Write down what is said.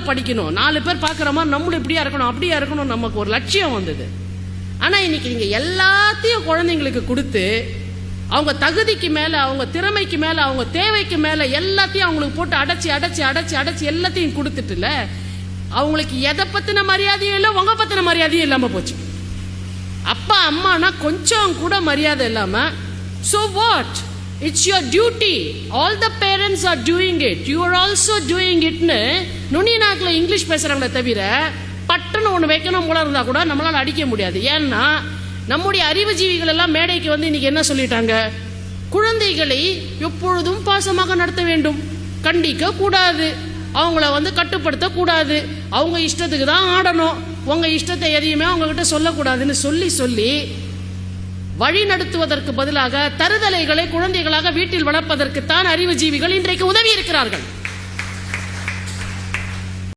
படிக்கணும், 4 பேர் பார்க்குற மாதிரி நம்மளும் இப்படியா இருக்கணும் அப்படியா இருக்கணும், நமக்கு ஒரு லட்சியம் வந்தது. ஆனால் இன்னைக்கு நீங்கள் எல்லாத்தையும் குழந்தைங்களுக்கு கொடுத்து அவங்க தகுதிக்கு மேலே, அவங்க திறமைக்கு மேலே, அவங்க தேவைக்கு மேலே எல்லாத்தையும் அவங்களுக்கு போட்டு அடைச்சி அடைச்சி அடைச்சி அடைச்சி எல்லாத்தையும் கொடுத்துட்டுல அவங்களுக்கு எதை பற்றின மரியாதையும் இல்லை, உங்க பற்றின மரியாதையும் இல்லாமல் போச்சு. அப்பா அம்மானா கொஞ்சம் கூட மரியாதை இல்லாமல், so what? It's your duty. All the parents are doing it. You are also doing it. நுனி நாக்கில் இங்கிலீஷ் பேசுகிறாங்களே தவிர பட்டுன்னு ஒன்று வைக்கணும் போல இருந்தால் கூட நம்மளால் அடிக்க முடியாது. ஏன்னா நம்முடைய அறிவுஜீவிகள் எல்லாம் மேடைக்கு வந்து இன்னைக்கு என்ன சொல்லிட்டாங்க, குழந்தைகளை எப்பொழுதும் பாசமாக நடத்த வேண்டும், கண்டிக்க கூடாது, அவங்கள வந்து கட்டுப்படுத்த கூடாது, அவங்க இஷ்டத்துக்கு தான் ஆடணும், உங்க இஷ்டத்தை எதையுமே அவங்க கிட்ட சொல்லக்கூடாதுன்னு சொல்லி சொல்லி வழி நடத்துவதற்கு பதிலாக தருதலைகளை குழந்தைகளாக வீட்டில் வளர்ப்பதற்குத்தான் அறிவுஜீவிகள் இன்றைக்கு உதவி இருக்கிறார்கள்.